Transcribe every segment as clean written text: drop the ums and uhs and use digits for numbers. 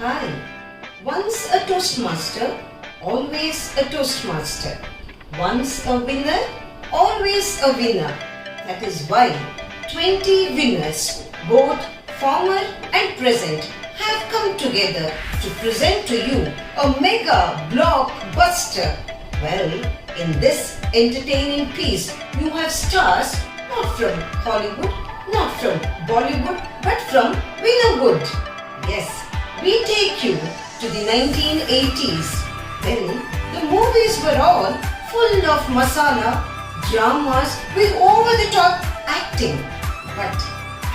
Hi. Once a Toastmaster, always a Toastmaster. Once a winner, always a winner. That is why 20 winners, both former and present, have come together to present to you a mega blockbuster. Well, in this entertaining piece, you have stars not from Hollywood, not from Bollywood, but from Winnerwood. Yes, we take you to the 1980s. Then the movies were all full of masala, dramas with over-the-top acting, but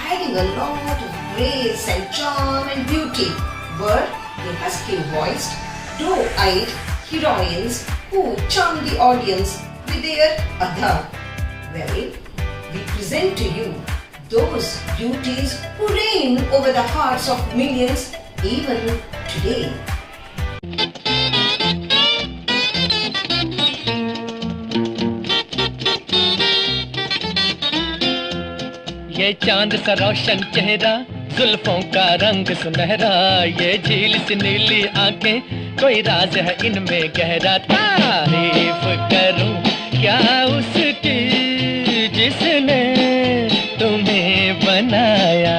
adding a lot of grace and charm and beauty were the husky-voiced, doe-eyed heroines who charmed the audience with their adha. Well, we present to you those beauties who reign over the hearts of millions even today. ये चांद सा रोशन चेहरा, जुल्फों का रंग सुनहरा, ये झील सी नीली आंखें, कोई राज है इनमें गहरा। तारीफ करूं क्या उसकी जिसने तुम्हें बनाया।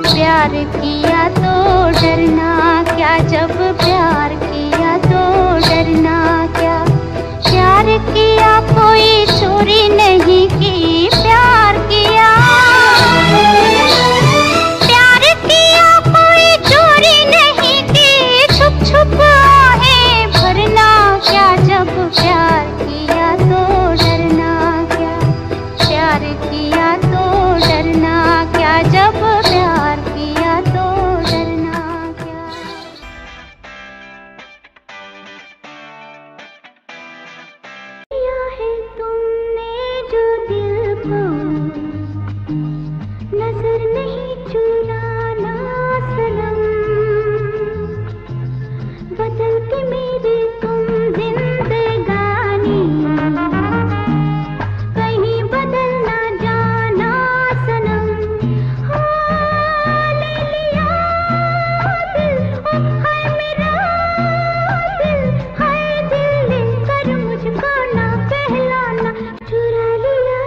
प्यार किया तो डरना क्या, जब प्यार किया तो डरना क्या। प्यार किया कोई चोरी नहीं की, प्यार किया कोई चोरी नहीं की। छुप छुप आहें भरना क्या, जब प्यार किया तो डरना क्या। प्यार किया तो डरना क्या, जब प्यार किया तो डरना क्या। किया है तुमने जो दिल को, नजर नहीं चुराना सनम। बदल के मेरी तुम जिंदगानी, कहीं बदल ना जाना सनम। हाँ, ले लिया दिल, ओ हाय मेरा दिल, हाय दिल लेकर मुझको ना कहलाना, चुरा लिया।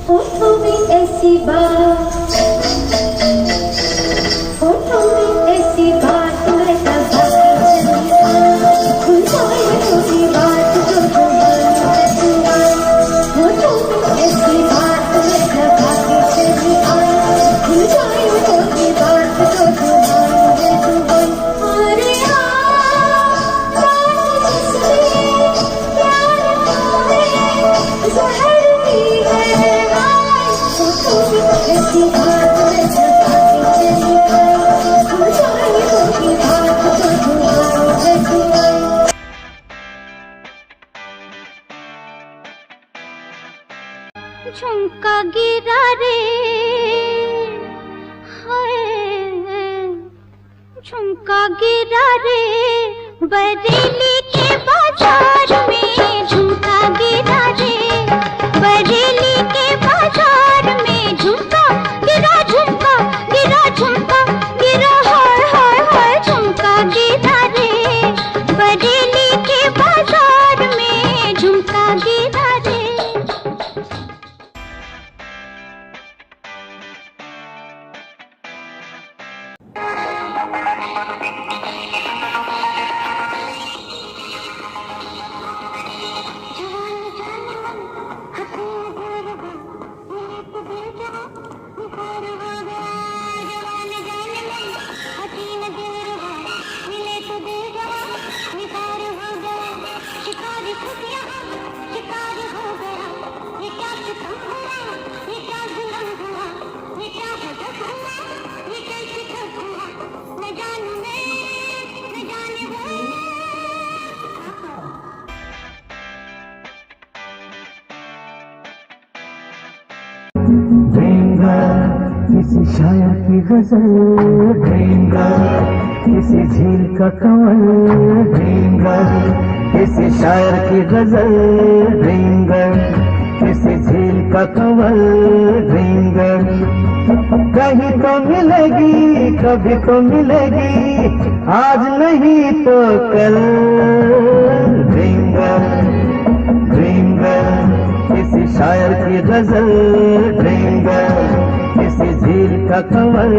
होठों में ऐसी बात, होठों में ऐसी बात, मैं दबा के चली आ। खुल जाए कोई बात तो तुम्हारी बदुआ। होठों में ऐसी बात, मैं दबा के चली आ। खुल जाए कोई बात तो तुम्हारी बदुआ। अरे बात जिसमें प्यार का है, जहर भी है। होठों में ऐसी बात, मैं दबा के चली आ। खुल जाए कोई बात तो तुम्हारी बदुआ। झुमका गिरा रे, हाय झुमका गिरा रे, बरेली के बाजार में झुमका गिरा रे। बरेली के बाजार में झुमका गिरा, झुमका गिरा, झुमका गिरा, हाय हाय हाय झुमका गिरा रे। बरेली के बाजार में झुमका गिरा रे। किसी शायर की गजल किसी झील का कंवल किसी शायर की गजल किसी झील का कंवल कहीं तो मिलेगी कभी तो मिलेगी आज नहीं तो कल किसी शायर की गजल किसी झील का Kanwal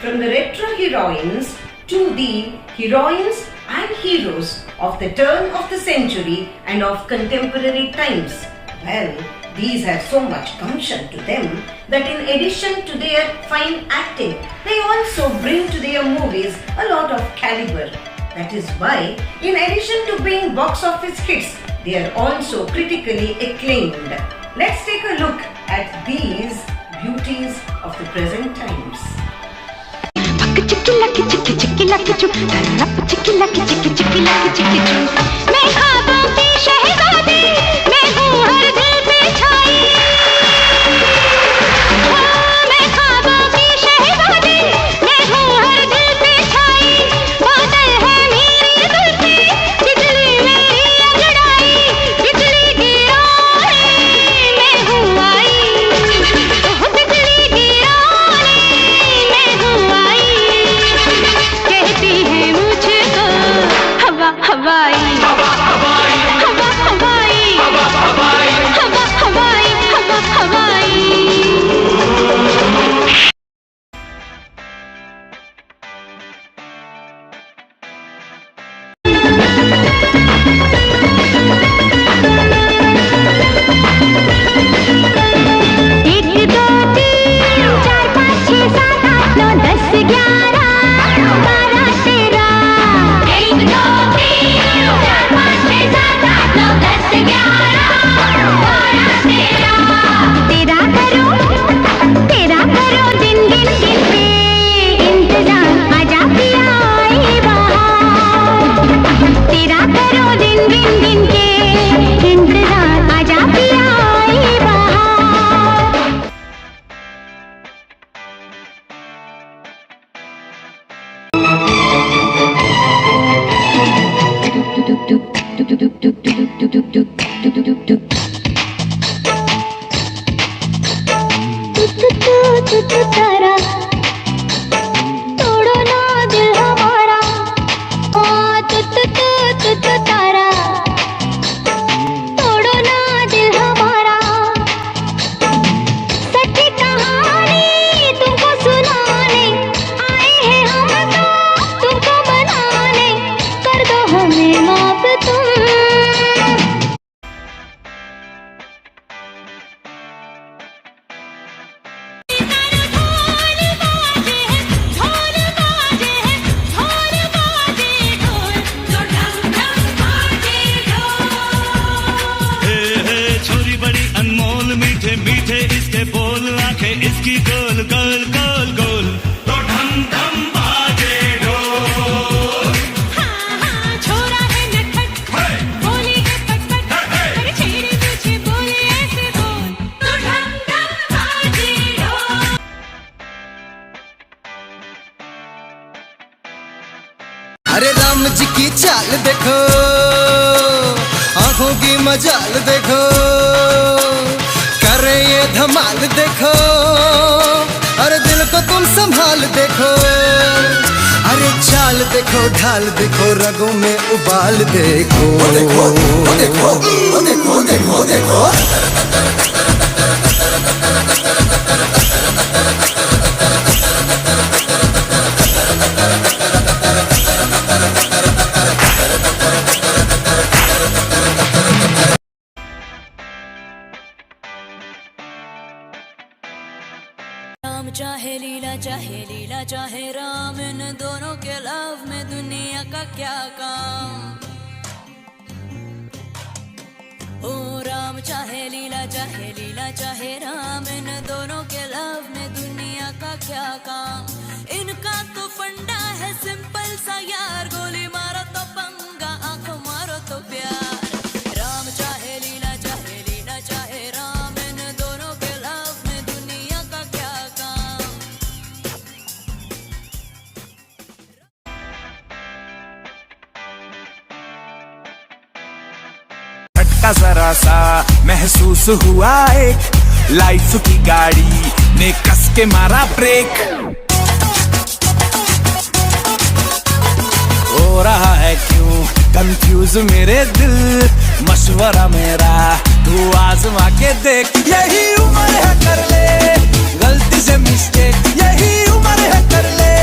From the retro heroines to the heroines and heroes of the turn of the century and of contemporary times. Well, these have so much gumption to them that in addition to their fine acting, they also bring to their movies a lot of caliber. That is why, in addition to being box office hits, they are also critically acclaimed. Let's take a look at these beauties of the present times. मैं ख्वाबों की शहज़ादी, मैं हूँ हर दिल पे छाई। मैं ख्वाबों की शहज़ादी, मैं हूँ हर दिल पे छाई। बादल है मेरी जुल्फ़ी, बिजली मेरी अंगड़ाई, बिजली गिराने मैं हूँ आई। बिजली गिराने मैं हूँ आई। कहती है मुझको हवा हवाई, हवा हवाई, हवा हवाई, हवा हवाई, हवा हवाई, हवा हवाई। एक दो तीन चार पाँच छः सात आठ नौ 10 11 12 13। एक दो तीन चार पाँच छः सात आठ नौ 10 11 12 13। तेरा करो दिन गिन गिन पे इंतजार, आजा पिया आए बहार। तेरा करो दिन गिन गिन के इंतजार, आजा पिया आए बहार। तारा तोड़ो ना दिल हमारा, ओ तारा तोड़ो ना दिल हमारा। सच्ची कहानी तुमको सुनाने आए हैं हम तो तुमको बनाने, कर दो हमें माफ तुम। चाल देखो, आंखों की मजाल देखो, करे ये धमाल देखो, अरे दिल को तुम संभाल देखो, अरे चाल देखो ढाल देखो, रगों में उबाल देखो, देखो देखो देखो देखो देखो। राम चाहे लीला चाहे राम, इन दोनों के लव में दुनिया का क्या काम। ओ राम चाहे लीला चाहे राम, इन दोनों के लव में दुनिया का क्या काम। इनका तो फंडा है सिंपल सा यार, गोली मारो तो पंगा, आंखों मारो तो प्यार। राम चाहे लीला चाहे राम, इन दोनों के लव में दुनिया का क्या काम। झटका जरा सा महसूस हुआ एक, लाइफ की गाड़ी ने कस के मारा ब्रेक। हो रहा है क्यों कंफ्यूज मेरे दिल, मशवरा मेरा तू आजमा के देख। यही उम्र है कर ले गलती से मिस्टेक, यही उम्र है कर ले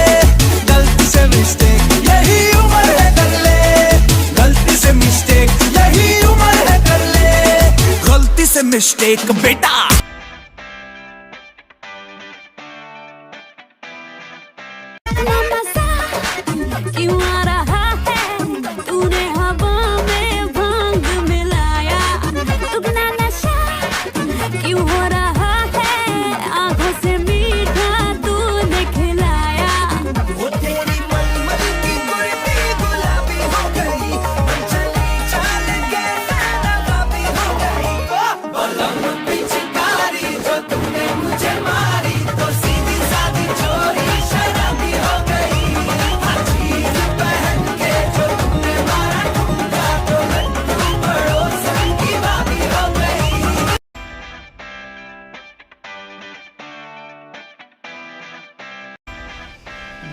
गलती से मिस्टेक, यही उम्र है कर ले गलती से मिस्टेक, यही उम्र है कर ले गलती से मिस्टेक बेटा। क्यों आ रहा है तूने हवा में भांग मिलाया, दुगना नशा क्यों हो रहा है, आंखों से मीठा तूने खिलाया। वो तेरी मलमल की कुर्ती गुलाबी हो गई, चली चाल के नवाबी हो गई। बलम पिचकारी जो तूने मुझे मारी, तो सीधी सादी चोरी शराबी हो गई। चीज पहन के जो तूने मारा ठुमका, तो लड्डू पड़ोसन की भाभी हो गई।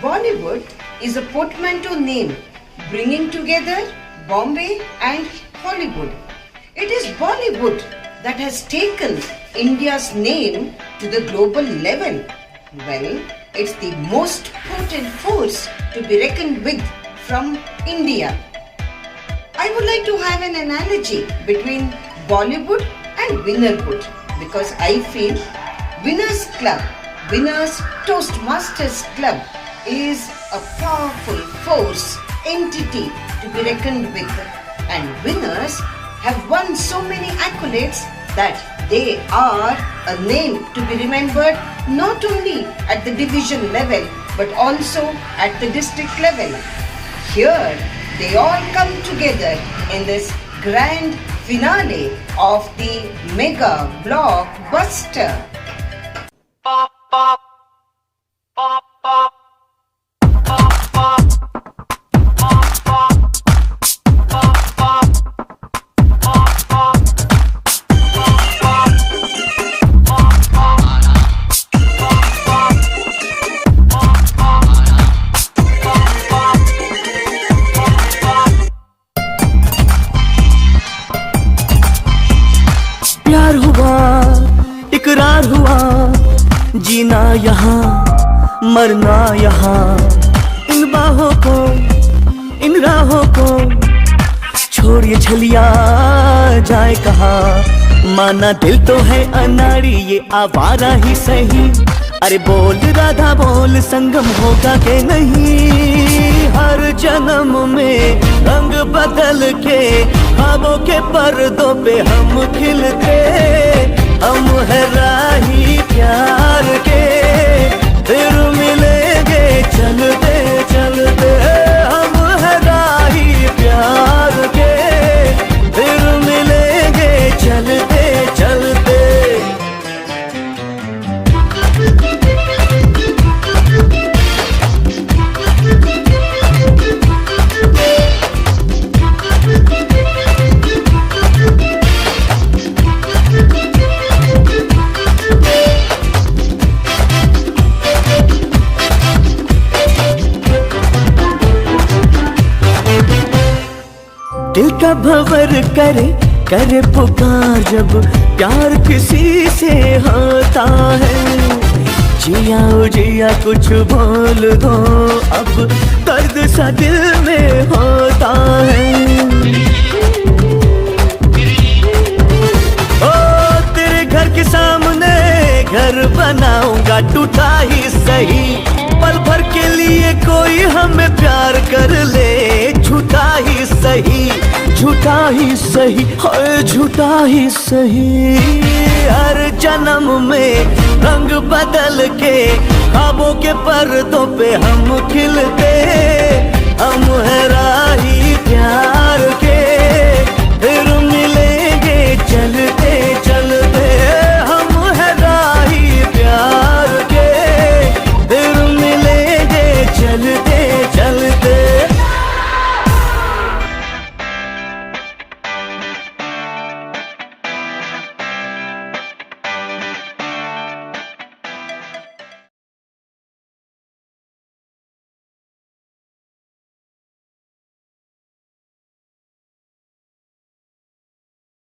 Bollywood is a portmanteau name bringing together Bombay and Hollywood. It is Bollywood that has taken India's name to the global level. Well, it's the most potent force to be reckoned with from India. I would like to have an analogy between Bollywood and Winnerhood, because I feel Winners Club, Winners Toastmasters Club is a powerful force, entity to be reckoned with, and winners have won so many accolades that they are a name to be remembered not only at the division level but also at the district level. Here they all come together in this grand finale of the mega blockbuster. Pop, pop, pop, pop. प्यार हुआ इकरार हुआ, जीना यहाँ मरना यहाँ, इन बाहों को इन राहों को छोड़िए छलिया जाए कहाँ। माना दिल तो है अनाड़ी ये आवारा ही सही, अरे बोल राधा बोल संगम होगा के नहीं। हर जन्म में रंग बदल के ख्वाबों के पर्दों पे हम खिलते, हम है राही प्यार के, फिर मिलेंगे चलते चलते। हम है राही प्यार के, फिर मिलेंगे चलते चलते। का भंवर करे करे पुकार जब प्यार किसी से होता है। जिया ओ जिया कुछ बोल दो अब दर्द सा दिल में होता है। ओ तेरे घर के सामने घर बनाऊंगा टूटा ही सही, पल भर के लिए कोई हमें प्यार कर ले, झूठा ही सही झूठा ही सही हाय झूठा ही सही। हर जन्म में रंग बदल के ख्वाबों के पर्दों पे हम खिलते, हम है राही प्यार के।